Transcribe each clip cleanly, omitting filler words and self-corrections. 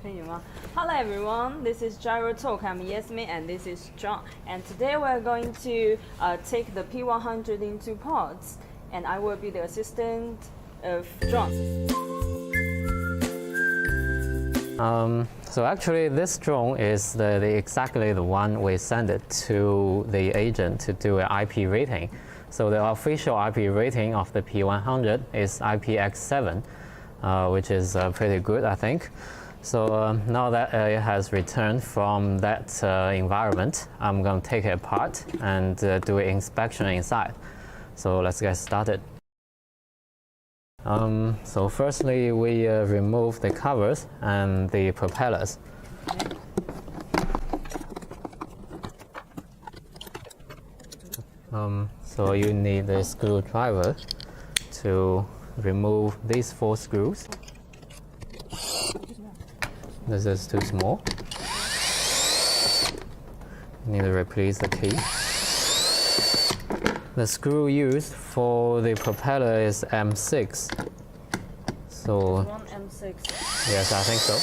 可以吗 Hello everyone, this is Gyro Talk. I'm Yasmin and this is John. And today we're going to take the P100 into parts, and I will be the assistant of John. So actually this drone is exactly the one we send it to the agent to do an IP rating. So the official IP rating of the P100 is IPX7, which is pretty good, I think. So now that it has returned from that environment, I'm going to take it apart and do an inspection inside. So let's get started. So firstly, we remove the covers and the propellers. So you need a screwdriver to remove these 4 screws. This is too small. You need to replace the key. The screw used for the propeller is M6. So One M6. yes, I think so.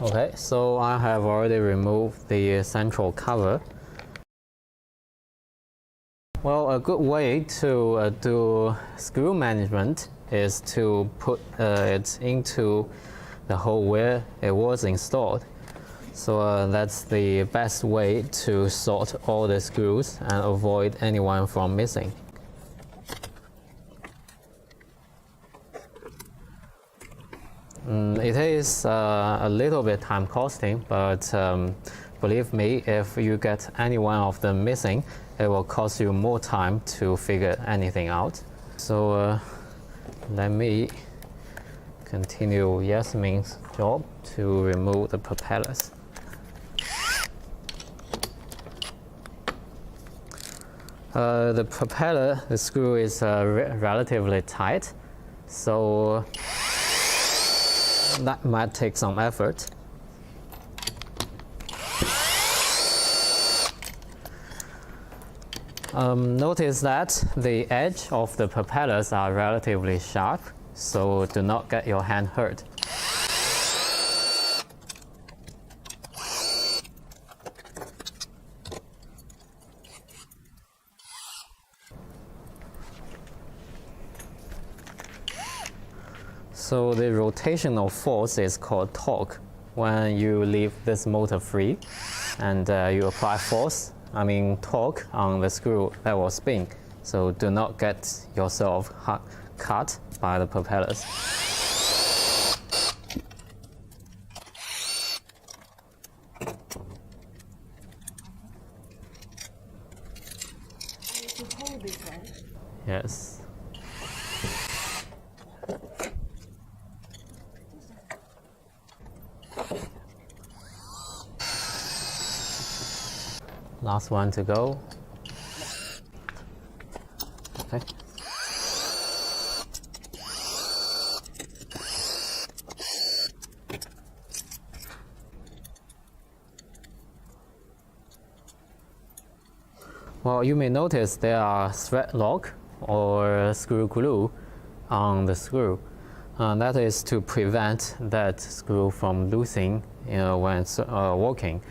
Okay, so I have already removed the central cover. Well, a good way to do screw management is to put it into the hole where it was installed. So that's the best way to sort all the screws and avoid anyone from missing. It is a little bit time costing, but believe me, if you get any one of them missing, it will cost you more time to figure anything out. So let me continue Yasmin's job to remove the propellers. The propeller, the screw is relatively tight, so that might take some effort. Notice that the edge of the propellers are relatively sharp, so do not get your hand hurt. So the rotational force is called torque. When you leave this motor free and you apply force, torque on the screw, that will spin. So do not get yourself cut by the propellers. Yes. Last one to go. Okay. Well, you may notice there are thread lock or screw glue on the screw. That is to prevent that screw from loosening, when it's working.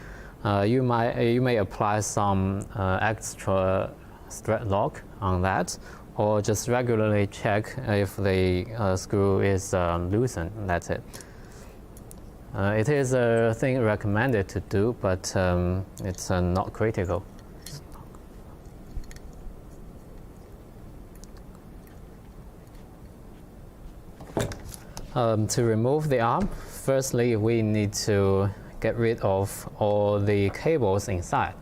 You may apply some extra thread lock on that, or just regularly check if the screw is loosened. That's it. It is a thing recommended to do, but it's not critical. To remove the arm, firstly we need to get rid of all the cables inside.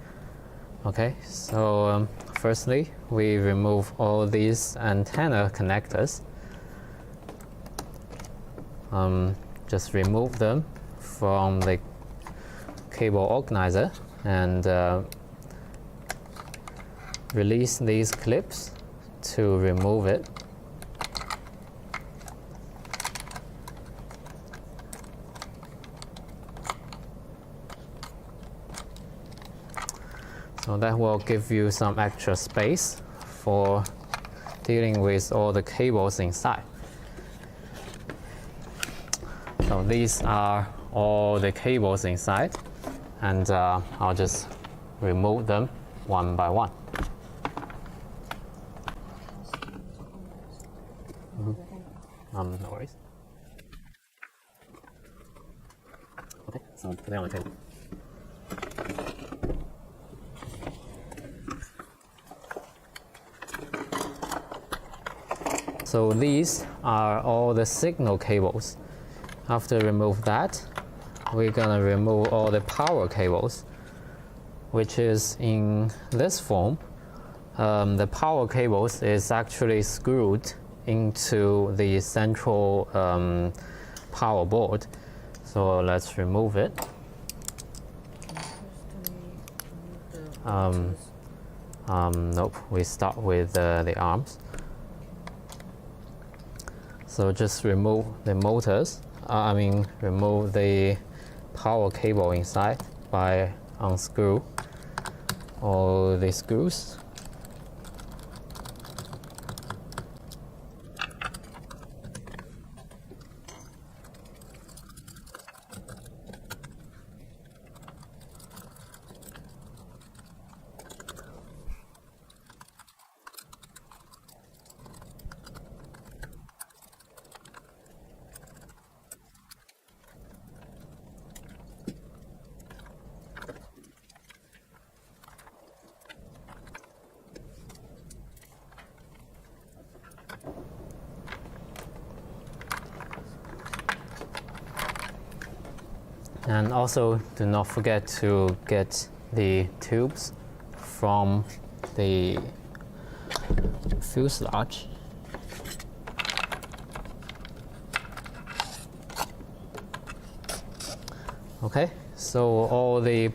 Okay, so firstly we remove all these antenna connectors. Just remove them from the cable organizer and release these clips to remove it. So that will give you some extra space for dealing with all the cables inside. So these are all the cables inside, and I'll just remove them one by one. No worries. Okay, so put it on the table. So these are all the signal cables. After remove that, we're gonna remove all the power cables, which is in this form. The power cables is actually screwed into the central power board. So let's remove it. Nope, we start with the arms. So just remove the motors, remove the power cable inside by unscrew all the screws. And also do not forget to get the tubes from the fuselage. Okay, so all the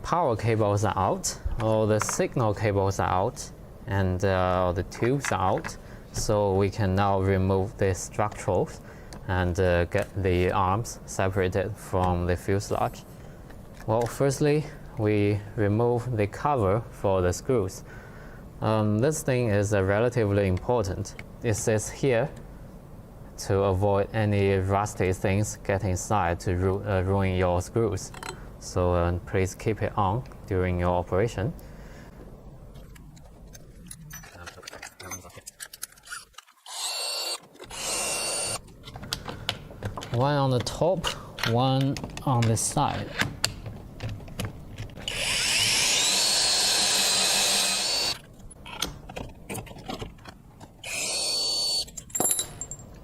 power cables are out, all the signal cables are out, and all the tubes are out. So we can now remove the structurals and get the arms separated from the fuselage. Well, firstly, we remove the cover for the screws. This thing is relatively important. It says here to avoid any rusty things get inside to ruin your screws. So please keep it on during your operation. One on the top, one on the side.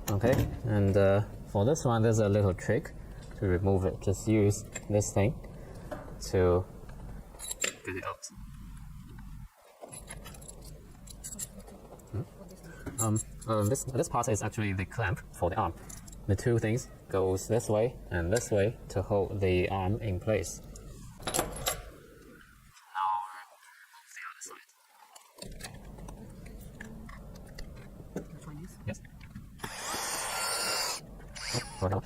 Okay, and for this one, there's a little trick to remove it. Just use this thing to get it out. This part is actually the clamp for the arm. The two things goes this way and this way to hold the arm in place. Now remove the other side. Yes. Oh, right.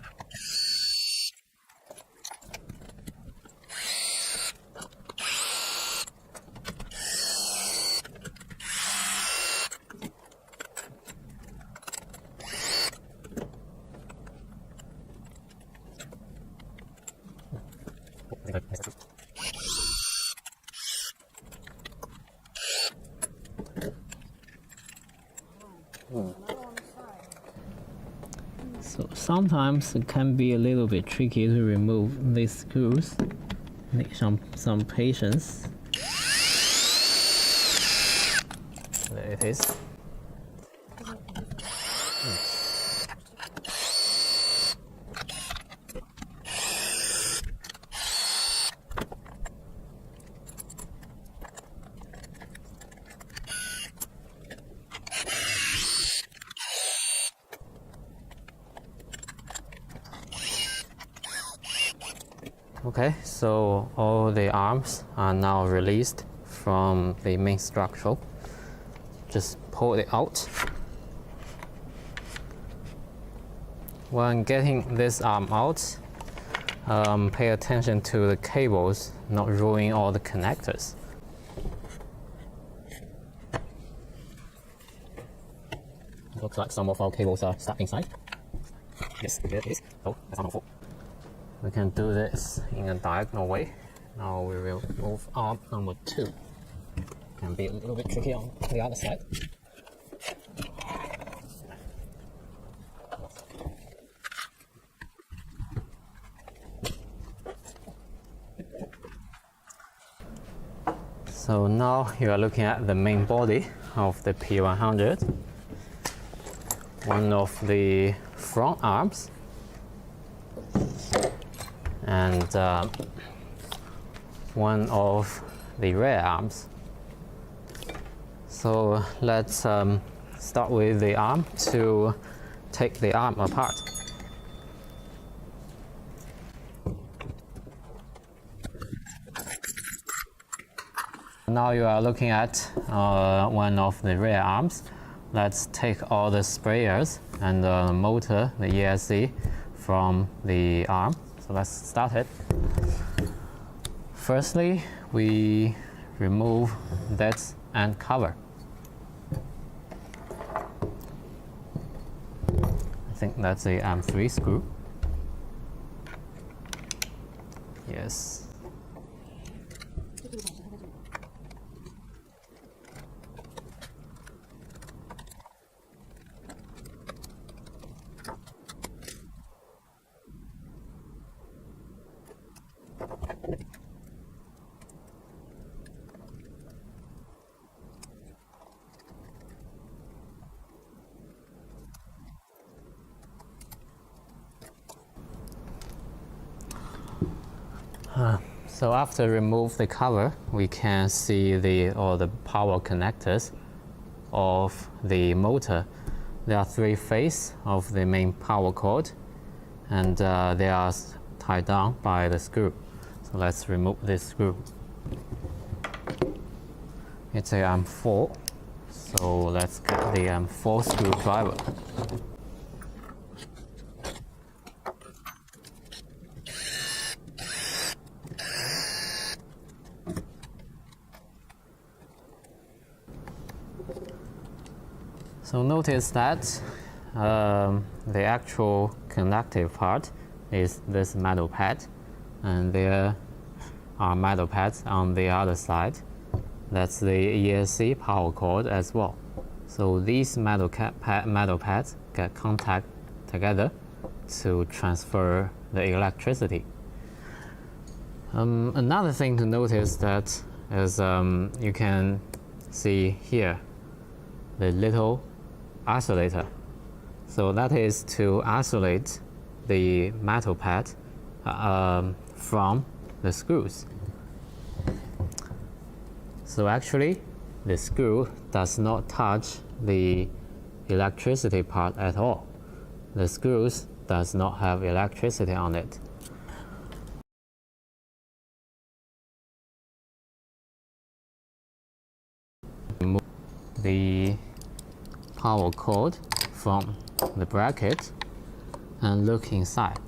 So sometimes it can be a little bit tricky to remove these screws. Need some patience. There it is. Okay, so all the arms are now released from the main structure. Just pull it out. When getting this arm out, pay attention to the cables, not ruin all the connectors. looks like some of our cables are stuck inside. Yes, there it is. Oh, that's not full. We can do this in a diagonal way. Now we will move arm number 2. Can be a little bit tricky on the other side. So now you are looking at the main body of the P100. One of the front arms and one of the rear arms. So let's start with the arm to take the arm apart. Now you are looking at one of the rear arms. Let's take all the sprayers and the motor, the ESC, from the arm. So let's start it. Firstly, we remove that and cover. I think that's the M3 screw. Yes. So after remove the cover, we can see the power connectors of the motor. There are 3 phases of the main power cord, and they are tied down by the screw. So let's remove this screw. It's a M4, so let's get the M4 screwdriver. So notice that the actual connective part is this metal pad, and there are metal pads on the other side. That's the ESC power cord as well. So these metal pads get contact together to transfer the electricity. Another thing to notice that is you can see here the little isolator. So that is to isolate the metal pad from the screws. So actually, the screw does not touch the electricity part at all. The screws does not have electricity on it. Remove the power cord from the bracket and look inside.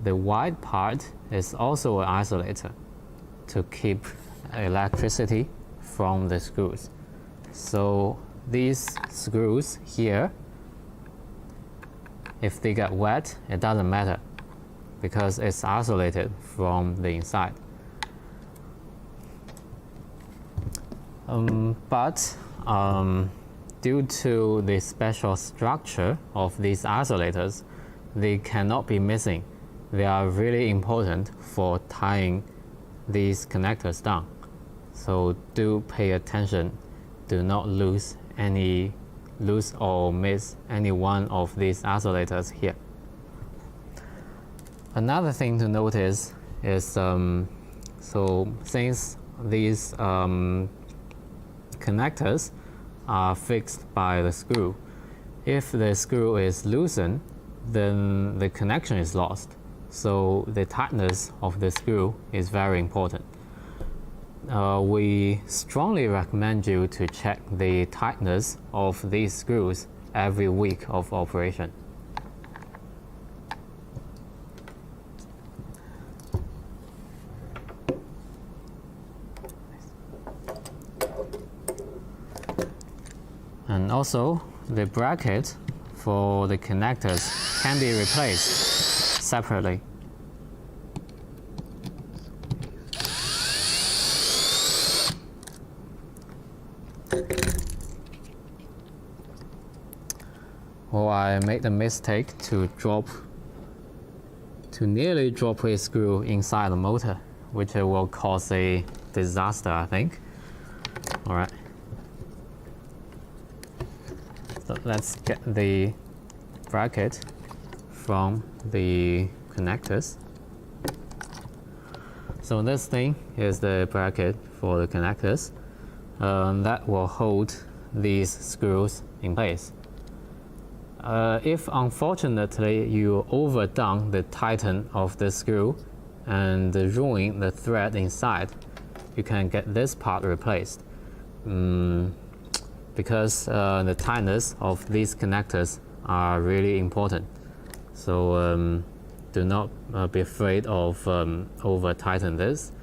The white part is also an isolator to keep electricity from the screws. So these screws here, if they get wet, it doesn't matter because it's isolated from the inside. But due to the special structure of these isolators, they cannot be missing. They are really important for tying these connectors down. So do pay attention. Do not lose or miss any one of these isolators here. Another thing to notice is so since these connectors are fixed by the screw, if the screw is loosened, then the connection is lost. So the tightness of the screw is very important. We strongly recommend you to check the tightness of these screws every week of operation. And also the bracket for the connectors can be replaced separately. Or I made the mistake to nearly drop a screw inside the motor, which will cause a disaster, I think. All right. So let's get the bracket from the connectors. So this thing is the bracket for the connectors that will hold these screws in place. If unfortunately you overdone the tighten of the screw and ruin the thread inside, you can get this part replaced. Because the tightness of these connectors are really important. So do not be afraid of over tighten this.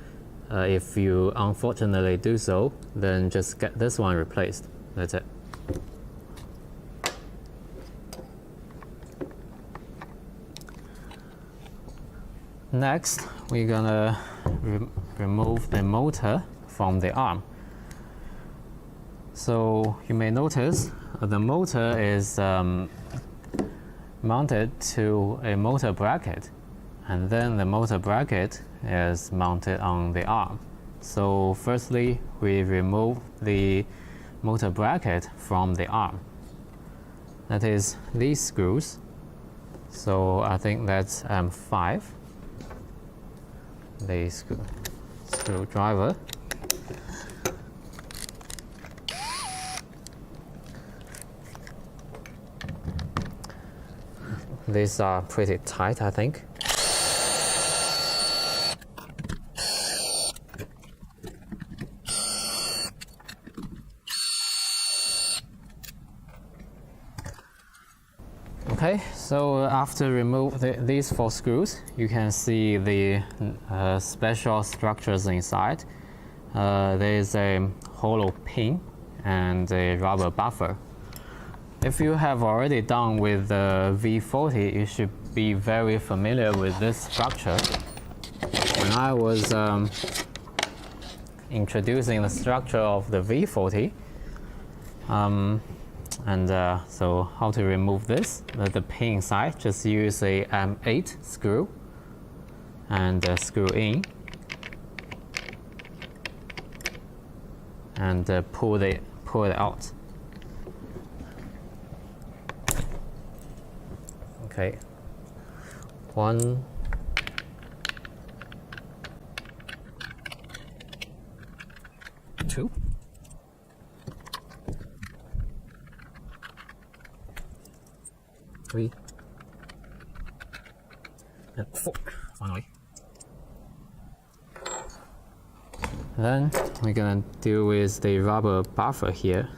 If you unfortunately do so, then just get this one replaced. That's it. Next, we're gonna remove the motor from the arm. So you may notice the motor is mounted to a motor bracket, and then the motor bracket is mounted on the arm. So firstly, we remove the motor bracket from the arm. That is these screws. So I think that's 5. The screwdriver. These are pretty tight, I think. Okay, so after remove these 4 screws, you can see the special structures inside. There is a hollow pin and a rubber buffer. If you have already done with the V40, you should be very familiar with this structure. When I was introducing the structure of the V40, so how to remove this, the pin inside, just use a M8 screw and screw in and pull it out. Okay, 1, 2. Three and 4, finally. Then we're gonna deal with the rubber buffer here.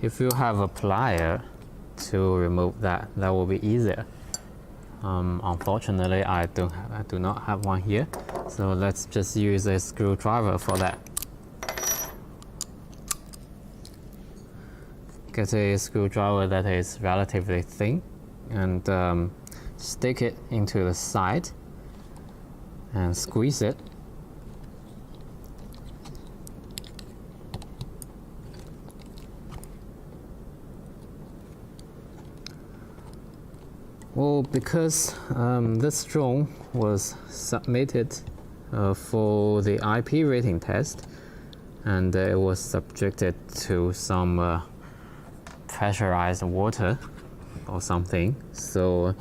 If you have a plier to remove that, that will be easier. Unfortunately, I do not have one here, so let's just use a screwdriver for that. Get a screwdriver that is relatively thin and stick it into the side and squeeze it. Well, because this drone was submitted for the IP rating test, and it was subjected to some pressurized water or something, so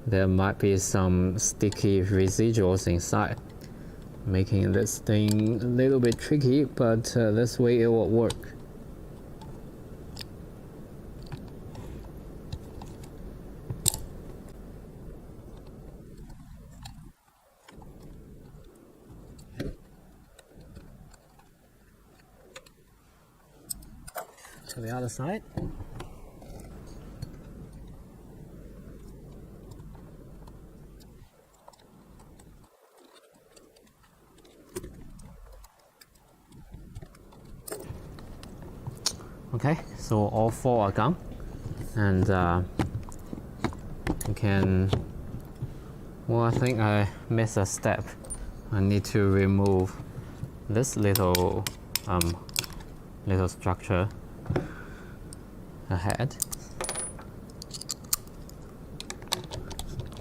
there might be some sticky residuals inside, making this thing a little bit tricky, but this way it will work. To the other side. Okay, so all 4 are gone, and you can. Well, I think I missed a step. I need to remove this little structure ahead.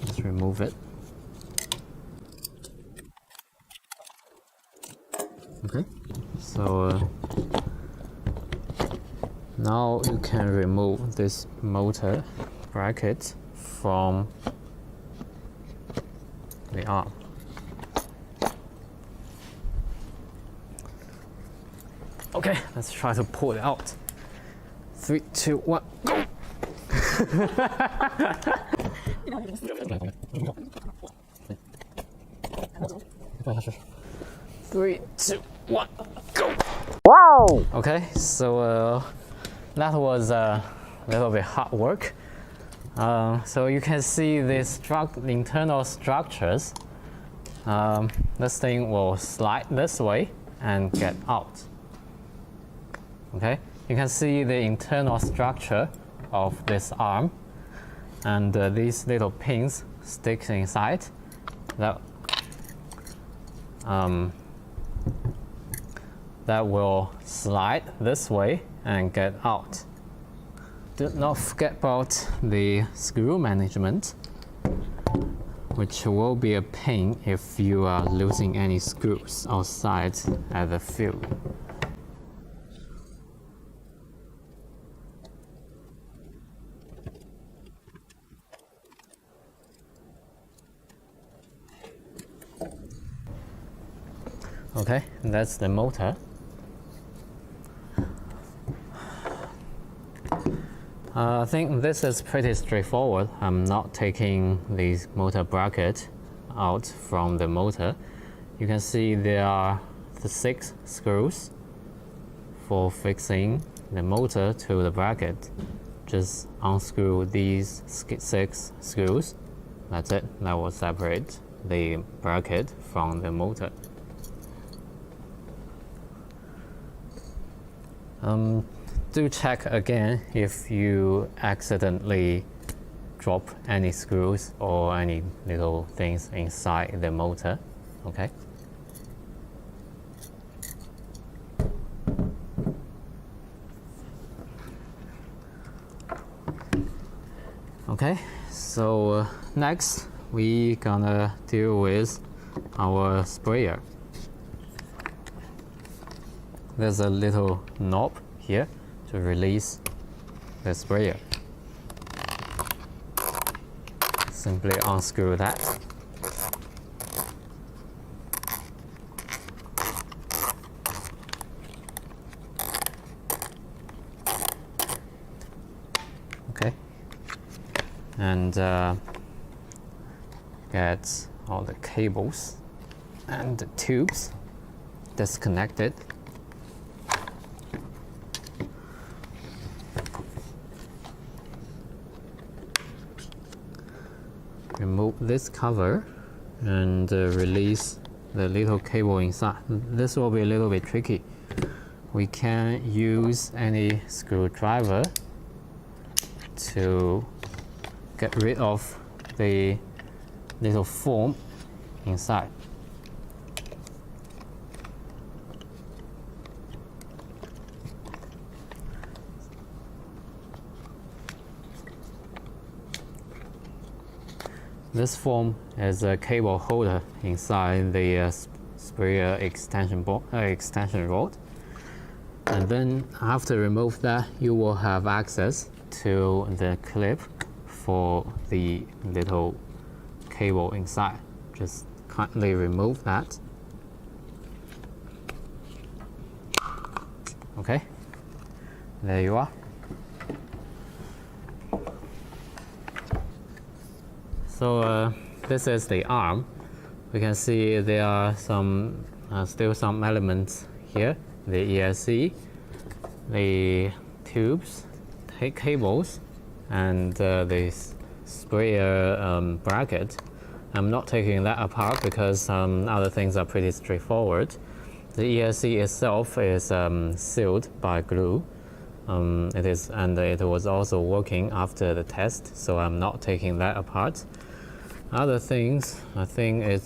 Let's remove it. Okay, so now you can remove this motor bracket from the arm. Okay, let's try to pull it out. 3, 2, 1, go! 3, 2, 1, go! Wow! Okay, so that was a little bit hard work. So you can see the internal structures. This thing will slide this way and get out. Okay, you can see the internal structure of this arm, and these little pins stick inside. That will slide this way and get out. Do not forget about the screw management, which will be a pain if you are losing any screws outside at the field. Okay, that's the motor. I think this is pretty straightforward. I'm not taking the motor bracket out from the motor. You can see there are the 6 screws for fixing the motor to the bracket. Just unscrew these 6 screws. That's it. That will separate the bracket from the motor. Do check again if you accidentally drop any screws or any little things inside the motor. Okay. Okay, so next we gonna deal with our sprayer. There's a little knob here to release the sprayer. Simply unscrew that. Okay. And get all the cables and the tubes disconnected. Remove this cover and release the little cable inside. This will be a little bit tricky. We can use any screwdriver to get rid of the little foam inside. This foam is a cable holder inside the sprayer extension rod, and then after remove that, you will have access to the clip for the little cable inside. Just kindly remove that. Okay, there you are. So this is the arm. We can see there are some still some elements here. The ESC, the tubes, cables, and the sprayer bracket. I'm not taking that apart because other things are pretty straightforward. The ESC itself is sealed by glue, it was also working after the test, so I'm not taking that apart. Other things, I think it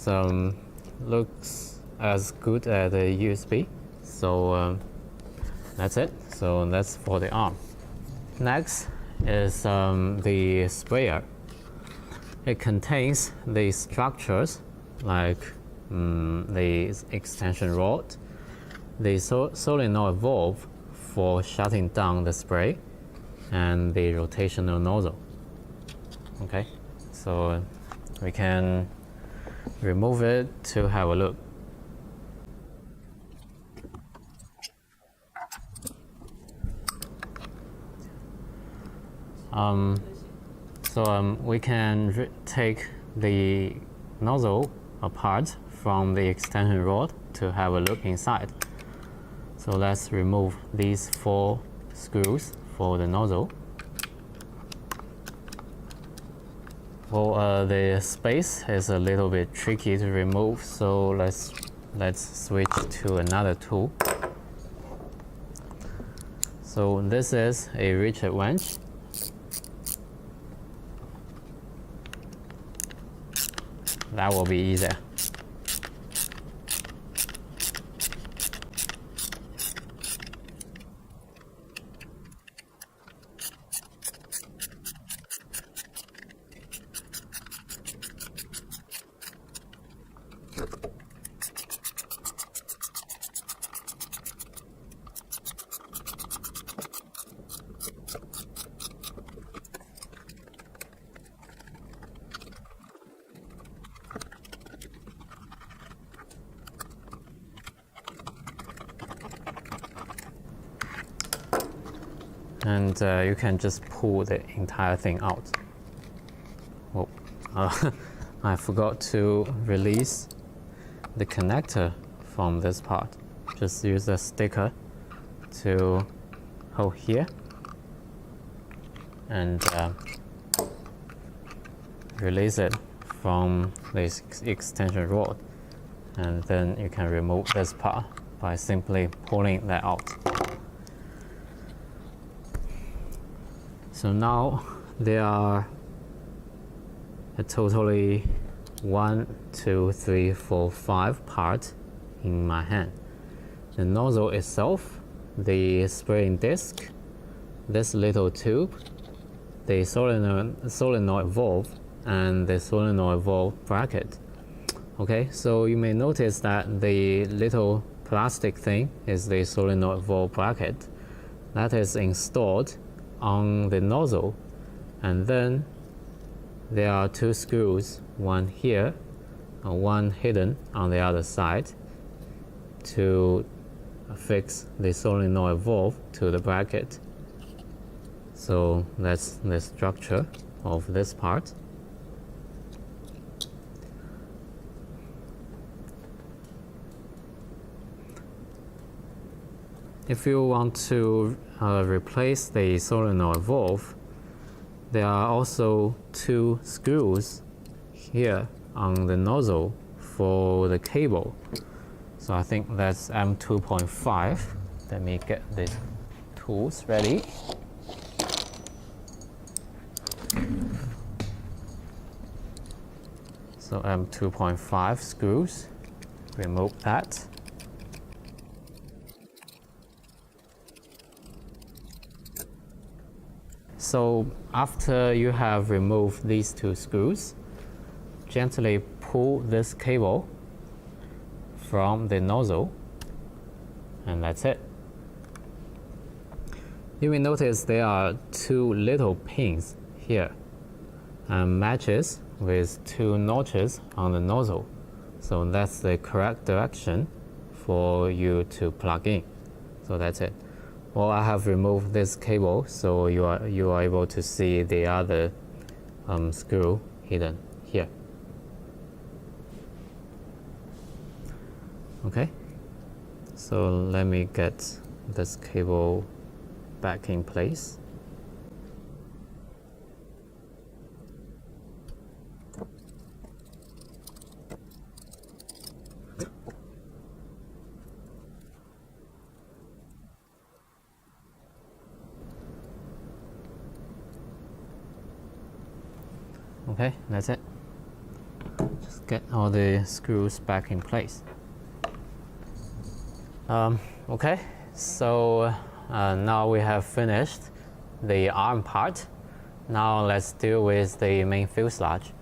looks as good as a USB, so that's it. So that's for the arm. Next is the sprayer. It contains the structures like the extension rod, the solenoid valve for shutting down the spray, and the rotational nozzle. Okay, so we can remove it to have a look. We can take the nozzle apart from the extension rod to have a look inside. So let's remove these 4 screws for the nozzle. Well, the space is a little bit tricky to remove, so let's switch to another tool. So this is a ratchet wrench. That will be easier. And you can just pull the entire thing out. Oh, I forgot to release the connector from this part. Just use a sticker to hold here and release it from this extension rod, and then you can remove this part by simply pulling that out. So now there are a totally 1, 2, 3, 4, 5 parts in my hand. The nozzle itself, the spraying disc, this little tube, the solenoid valve, and the solenoid valve bracket. Okay, so you may notice that the little plastic thing is the solenoid valve bracket that is installed on the nozzle, and then there are 2 screws, one here and one hidden on the other side, to fix the solenoid valve to the bracket. So that's the structure of this part. If you want to replace the solenoid valve, there are also 2 screws here on the nozzle for the cable. So I think that's M2.5. Let me get the tools ready. So M2.5 screws, remove that. So after you have removed these 2 screws, gently pull this cable from the nozzle, and that's it. You will notice there are 2 little pins here and matches with 2 notches on the nozzle. So that's the correct direction for you to plug in. So that's it. Well, I have removed this cable, so you are able to see the other screw hidden here. Okay, so let me get this cable back in place. Okay, that's it. Just get all the screws back in place. Okay, so now we have finished the arm part. Now let's deal with the main fuselage.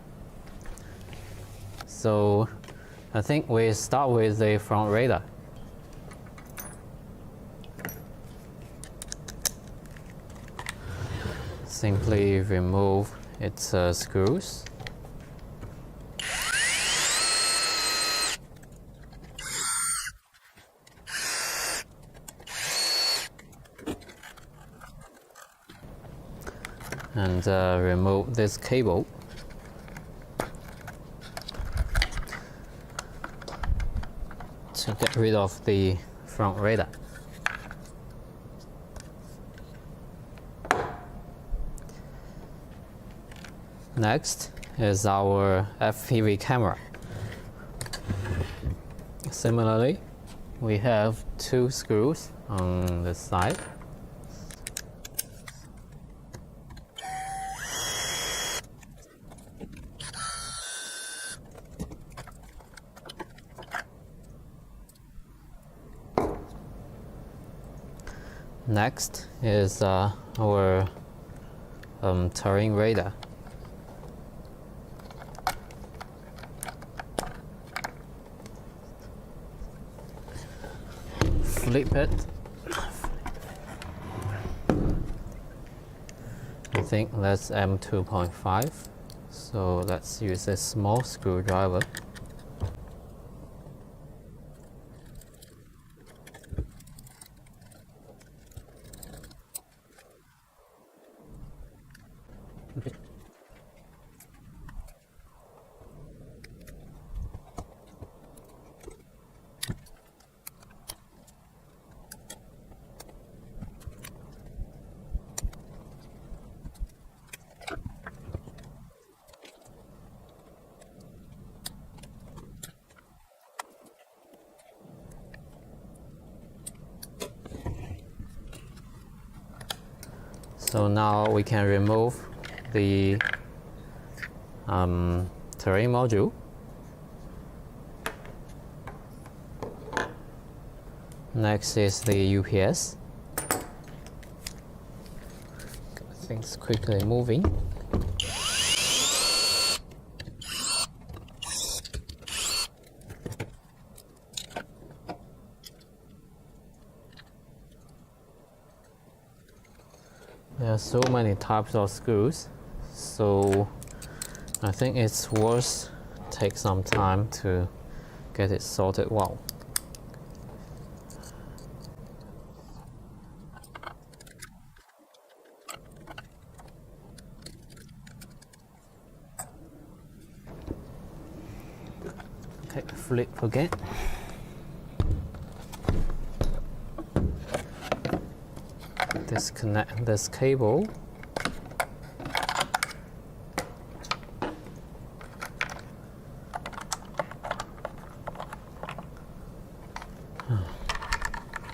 So I think we start with the front radar. Simply remove its screws. And remove this cable. To get rid of the front radar. Next is our FPV camera. Similarly, we have 2 screws on the side. Next is our terrain radar. Flip it. I think that's M2.5, so let's use a small screwdriver. So now we can remove the terrain module. Next is the UPS. Things quickly moving. There are so many types of screws, so I think it's worth take some time to get it sorted well. Okay, flip again. Disconnect this cable.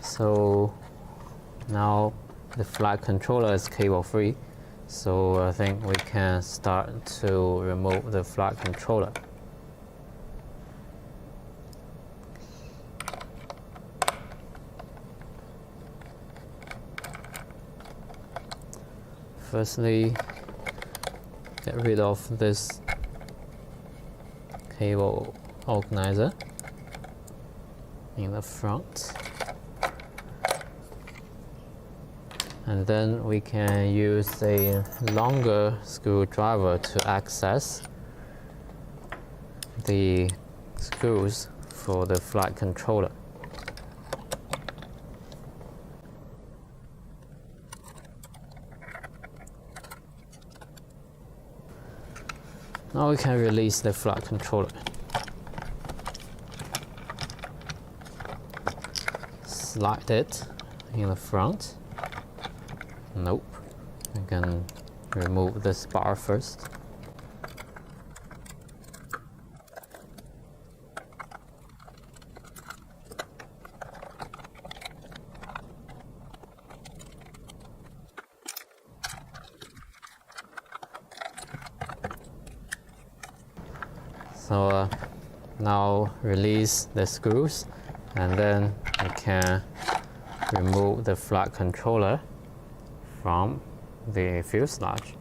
So now the flight controller is cable free, so I think we can start to remove the flight controller. Firstly, get rid of this cable organizer in the front, and then we can use a longer screwdriver to access the screws for the flight controller. Now we can release the flight controller. Slide it in the front. Nope. We can remove this bar first. So now release the screws, and then you can remove the flight controller from the fuselage.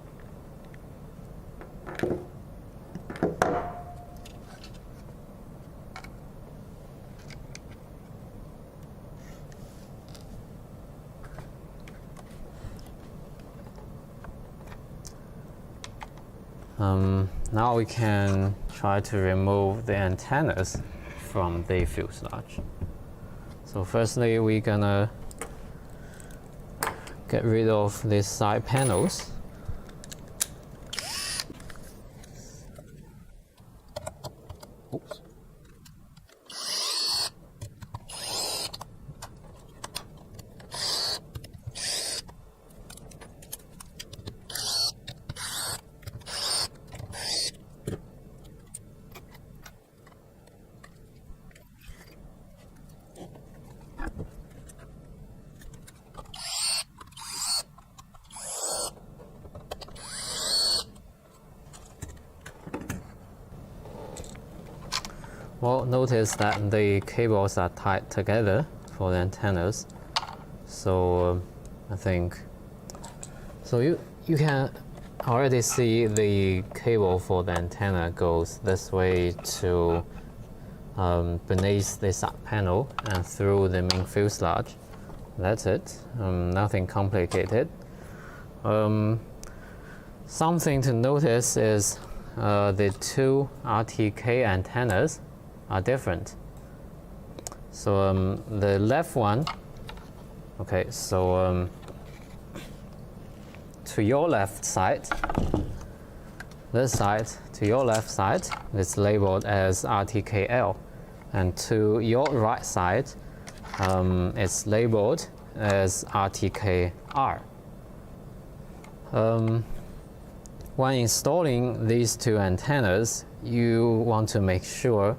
Now we can try to remove the antennas from the fuselage. So firstly, we're gonna get rid of these side panels. Oops. Well, notice that the cables are tied together for the antennas. So I think, so you can already see the cable for the antenna goes this way to beneath the side panel and through the main fuselage. That's it, nothing complicated. Something to notice is the two RTK antennas are different. So the left one, okay, so to your left side, this side to your left side is labeled as RTKL, and to your right side it's labeled as RTKR. When installing these two antennas, you want to make sure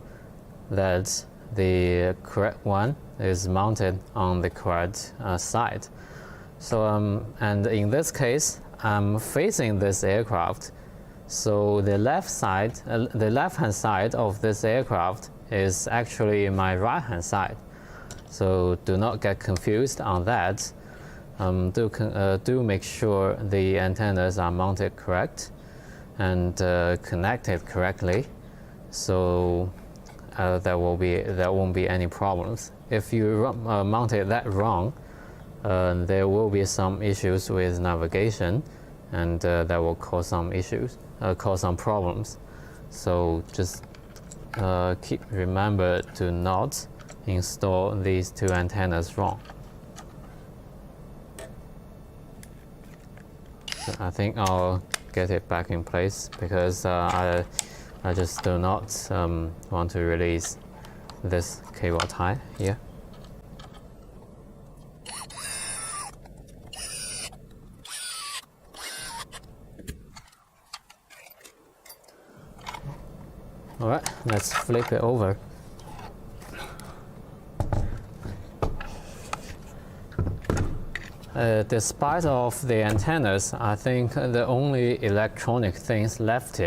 that the correct one is mounted on the correct side. So and in this case, I'm facing this aircraft, so the left side, the left-hand side of this aircraft is actually my right-hand side. So do not get confused on that. Do make sure the antennas are mounted correct and connected correctly, so there won't be any problems. If you mounted that wrong, there will be some issues with navigation, and that will cause some issues, cause some problems. So just remember to not install these two antennas wrong. So I think I'll get it back in place because I just do not want to release this cable tie here. All right, let's flip it over. Despite of the antennas, I think the only electronic things left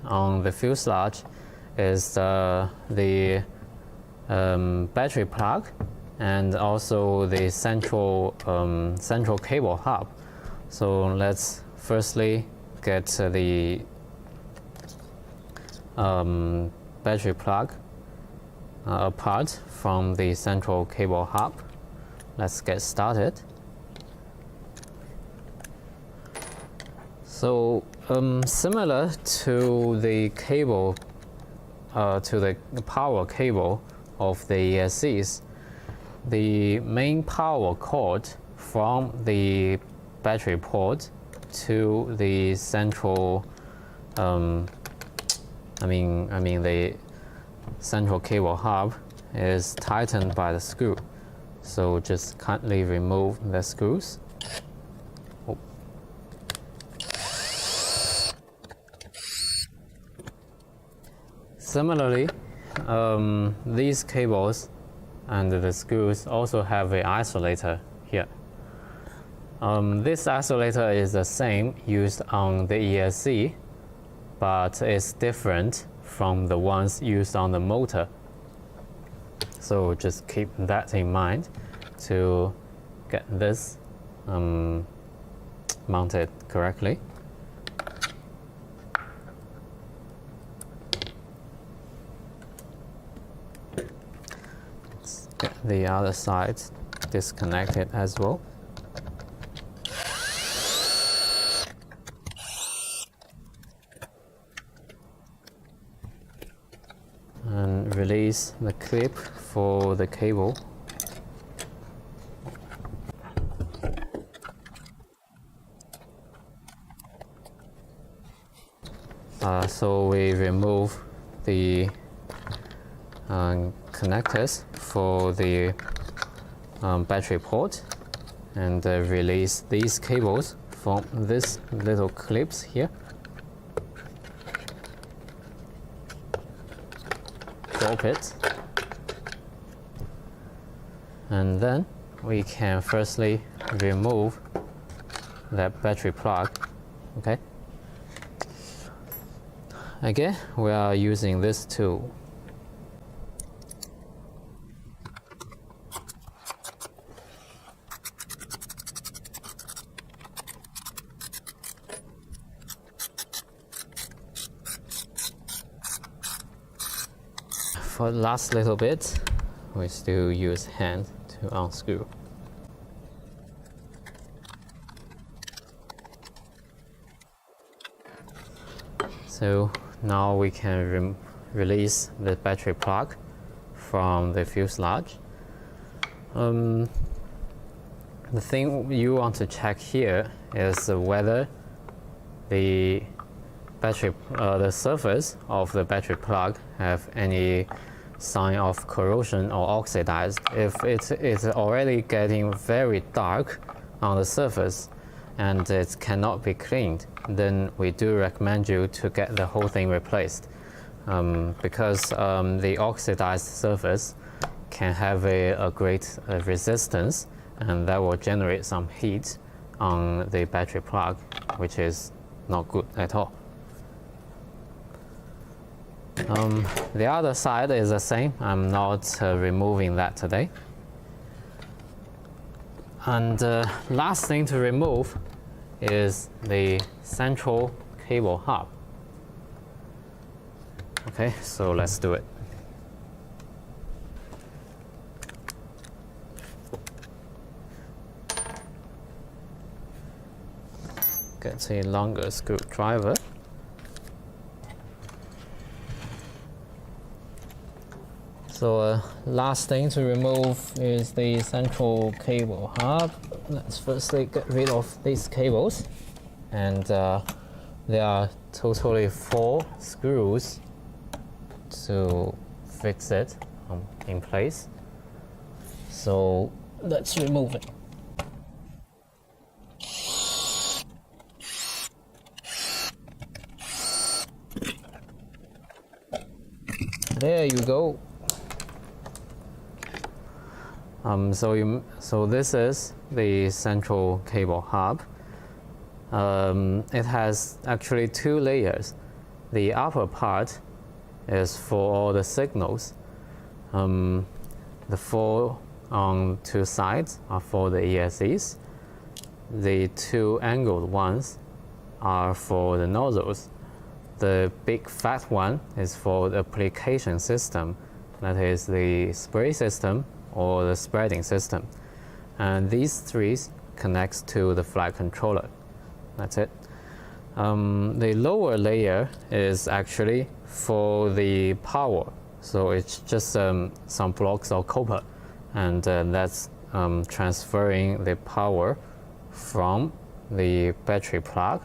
on the fuselage is the battery plug and also the central cable hub. So let's firstly get the battery plug apart from the central cable hub. Let's get started. So similar to the cable, to the power cable of the ESCs, the main power cord from the battery port to the central, the central cable hub is tightened by the screw. So just kindly remove the screws. Similarly, these cables and the screws also have an isolator here. This isolator is the same used on the ESC, but it's different from the ones used on the motor. So just keep that in mind to get this mounted correctly. Let's get the other side disconnected as well. And release the clip for the cable. So we remove the connectors for the battery port and release these cables from these little clips here. Drop it, and then we can firstly remove that battery plug. Okay. Again, we are using this tool. For the last little bit, we still use hand to unscrew. So now we can release the battery plug from the fuselage. The thing you want to check here is whether the the surface of the battery plug have any sign of corrosion or oxidized. If it is already getting very dark on the surface and it cannot be cleaned, then we do recommend you to get the whole thing replaced, because the oxidized surface can have a great resistance, and that will generate some heat on the battery plug, which is not good at all. The other side is the same. I'm not removing that today. And last thing to remove is the central cable hub. Okay, so let's do it. Get a longer screwdriver. So last thing to remove is the central cable hub. Let's firstly get rid of these cables, and there are totally 4 screws to fix it in place. So let's remove it. There you go. So this is the central cable hub. It has actually 2 layers. The upper part is for all the signals. The 4 on 2 sides are for the ESCs. The 2 angled ones are for the nozzles. The big fat one is for the application system, that is the spray system or the spreading system. And these 3 connects to the flight controller. That's it. The lower layer is actually for the power. So it's just some blocks of copper, and that's transferring the power from the battery plug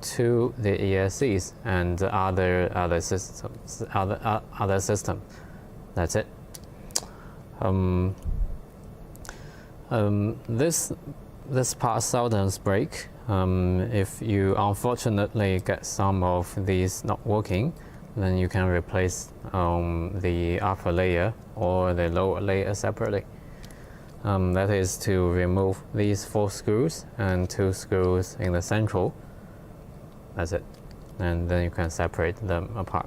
to the ESCs and other systems. Other system. That's it. This part seldom break. If you unfortunately get some of these not working, then you can replace the upper layer or the lower layer separately. That is to remove these 4 screws and 2 screws in the central. That's it. And then you can separate them apart.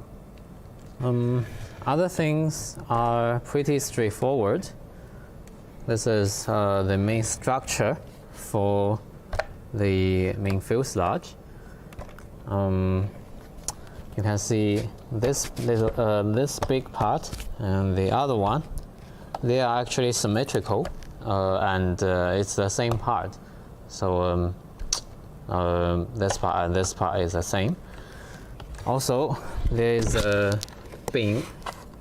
Other things are pretty straightforward. This is the main structure for the main fuselage. You can see this this big part and the other one. They are actually symmetrical, and it's the same part. So this part and this part is the same. Also, there is a beam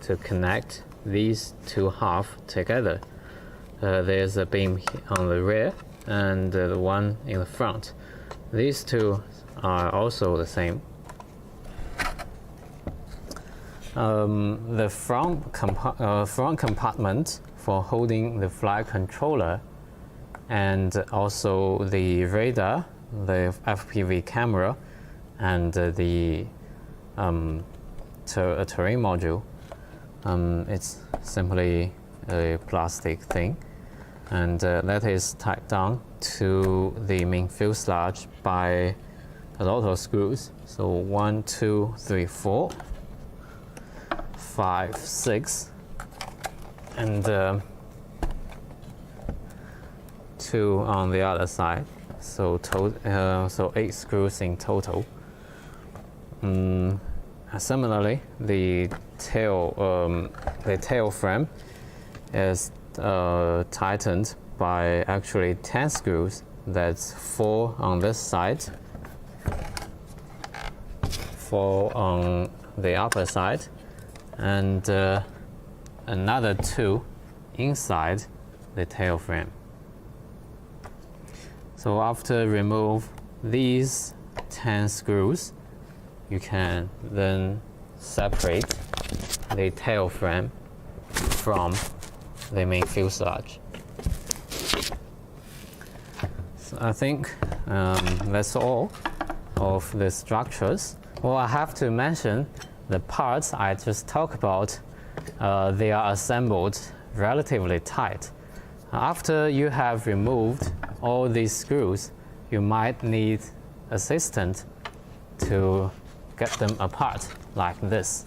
to connect these two halves together. There's a beam on the rear and the one in the front. These two are also the same. The front compartment for holding the flight controller and also the radar, the FPV camera, and the terrain module. It's simply a plastic thing, and that is tied down to the main fuselage by a lot of screws. So 1, 2, 3, 4, 5, 6, and 2 on the other side. So so 8 screws in total. Similarly, the tail frame is tightened by actually 10 screws. That's 4 on this side, 4 on the upper side, and another 2 inside the tail frame. So after remove these 10 screws, you can then separate the tail frame from the main fuselage. So I think that's all of the structures. Well, I have to mention the parts I just talked about. They are assembled relatively tight. After you have removed all these screws, you might need assistance to get them apart like this.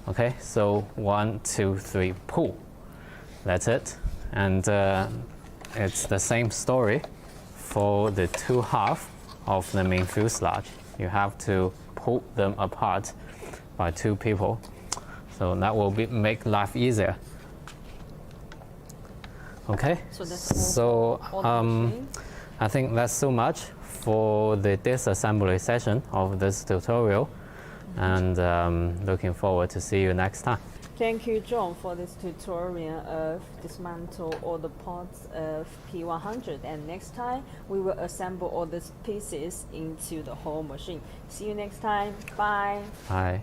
Okay, so 1, 2, 3, pull. That's it. And it's the same story for the 2 halves of the main fuselage. You have to pull them apart by 2 people. So that will make life easier. Okay, so I think that's so much for the disassembly session of this tutorial, and looking forward to see you next time. Thank you, John, for this tutorial of dismantle all the parts of P100. And next time, we will assemble all these pieces into the whole machine. See you next time. Bye. Bye.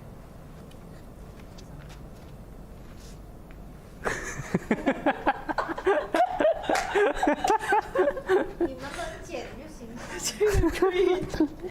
你们帮剪就行了。